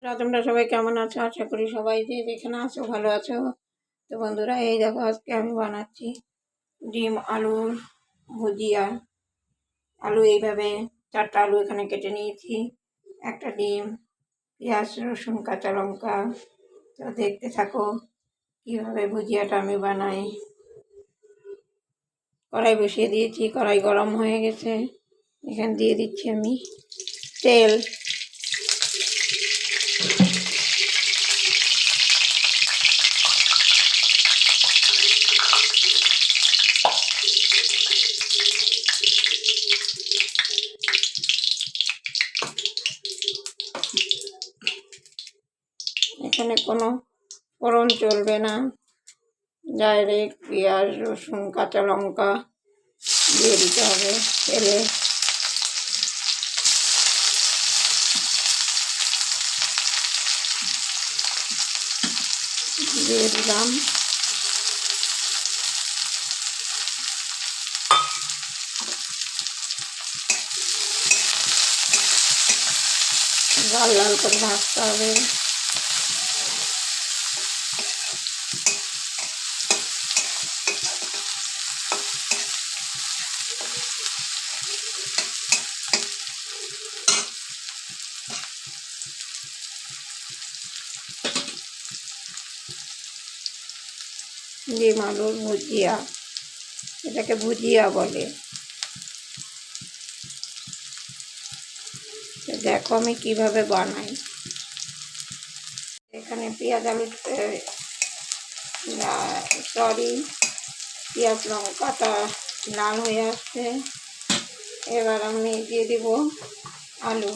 তোমরা সবাই কেমন আছো? আশা করি সবাই যে যেখানে আছো ভালো আছো। তো বন্ধুরা, এই দেখো আজকে আমি বানাচ্ছি ডিম আলুর ভুজিয়া। আলু এইভাবে 4টা আলু এখানে কেটে নিয়েছি, একটা ডিম, পেঁয়াজ রসুন কাঁচা লঙ্কা। তো দেখতে থাকো কীভাবে ভুজিয়াটা আমি বানাই। কড়াই বসিয়ে দিয়েছি, কড়াই গরম হয়ে গেছে। এখানে দিয়ে দিচ্ছি আমি তেল। এখানে কোনো ফোড়ন চলবে না, ডাইরেক্ট পেঁয়াজ রসুন কাঁচা লঙ্কা দিয়ে দিতে হবে তেলে। দিয়ে দিলাম লাল লাল করে ভাজতে হবে। ডিম আলুর ভুজিয়া, এটাকে ভুজিয়া বলে। দেখো আমি কিভাবে বানাই। এখানে পেঁয়াজ আলু পেঁয়াজ লঙ্কাটা লাল হয়ে আসছে। এবার আমি দিয়ে দিব আলু।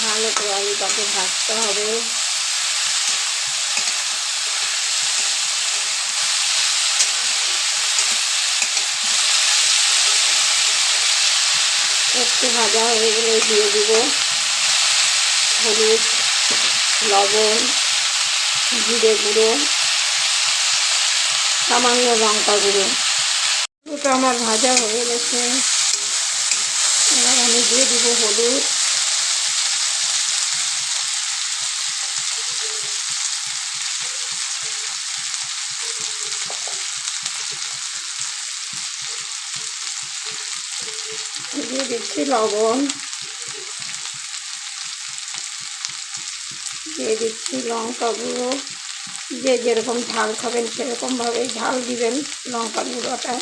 ভালো করে আলুটাকে ভাজতে হবে। একটু ভাজা হয়ে গেলে দিয়ে দিব হলুদ, লবণ, জিরে গুঁড়ো, সামান্য লঙ্কা গুঁড়ো। ওটা আমার ভাজা হয়ে গেছে। এবার আমি দিয়ে দিব হলুদ, দিয়ে দিচ্ছি লবণ, দিয়ে দিচ্ছি লঙ্কা গুঁড়ো। যে যেরকম ঝাল খাবেন সেরকমভাবে ঝাল দিবেন লঙ্কা গুঁড়োটা।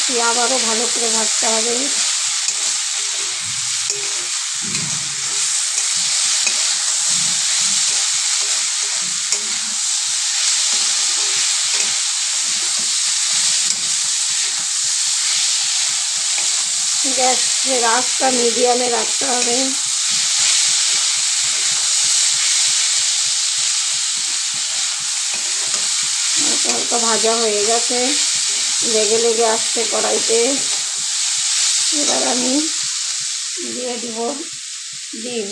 দিয়ে আবারও ভালো করে ভাজতে হবে। গ্যাসের আঁচটা মিডিয়ামে রাখতে হবে। হালকা ভাজা হয়ে গেছে, লেগে লেগে আসছে কড়াইতে। এবার আমি দিয়ে দিব ডিম।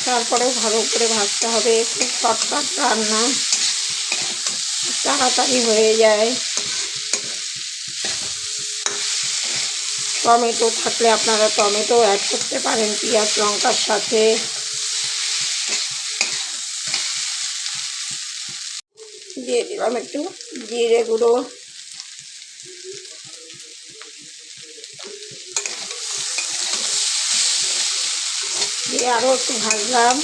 তারপরেও ভালো করে ভাজতে হবে। খুব শর্টকাট রান্না, তাড়াতাড়ি হয়ে যায়। টমেটো থাকলে আপনারা টমেটো অ্যাড করতে পারেন পেঁয়াজ লঙ্কার সাথে। দিয়ে দিলাম একটু জিরে গুঁড়ো, দিয়ে আরও একটু ভাজলাম।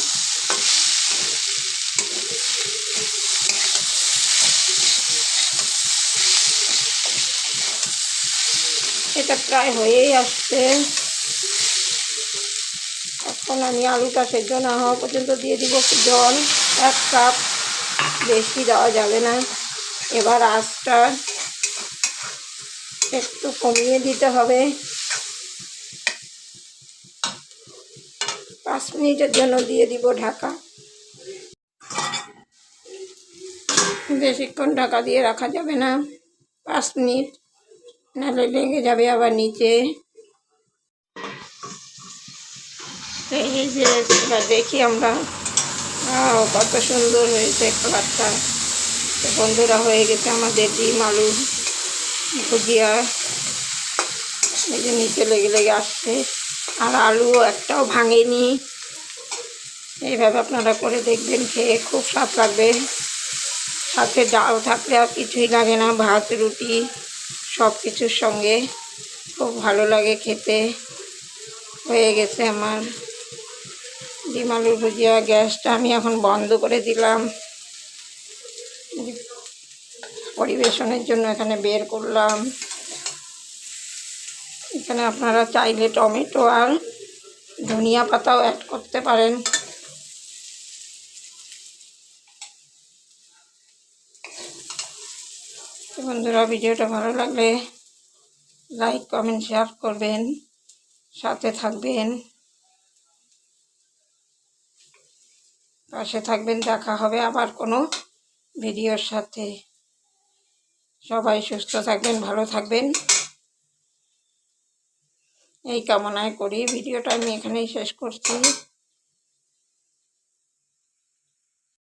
এটা প্রায় হয়েই আসছে। এখন আমি আলুটা সেদ্ধ না হওয়া পর্যন্ত দিয়ে দিব জল 1 কাপ, বেশি দেওয়া যাবে না। এবার আঁচটা একটু কমিয়ে দিতে হবে। 5 মিনিটের জন্য দিয়ে দিব ঢাকা। বেশিক্ষণ ঢাকা দিয়ে রাখা যাবে না, 5 মিনিট, নাহলে লেগে যাবে আবার নিচে। এই যে এবার দেখি আমরা, কত সুন্দর হয়েছে কালারটা। তো বন্ধুরা, হয়ে গেছে আমাদের ডিম আলু ভুজিয়া। এই যে নিচে লেগে লেগে আসছে, আর আলু একটাও ভাঙেনি। এইভাবে আপনারা করে দেখবেন, খেয়ে খুব স্বাদ লাগবে। সাথে ডাল থাকলে আর কিছুই লাগে না, ভাত রুটি সব কিছুর সঙ্গে খুব ভালো লাগে খেতে। হয়ে গেছে আমার ডিম আলুর ভুজিয়া। গ্যাসটা আমি এখন বন্ধ করে দিলাম, পরিবেশনের জন্য এখানে বের করলাম। এখানে আপনারা চাইলে টমেটো আর ধনিয়া পাতাও অ্যাড করতে পারেন। বন্ধুরা, ভিডিওটা ভালো লাগলে লাইক কমেন্ট শেয়ার করবেন, সাথে থাকবেন, পাশে থাকবেন। দেখা হবে আবার কোনো ভিডিওর সাথে। সবাই সুস্থ থাকবেন, ভালো থাকবেন, এই কামনায় করি ভিডিওটা আমি এখানেই শেষ করছি।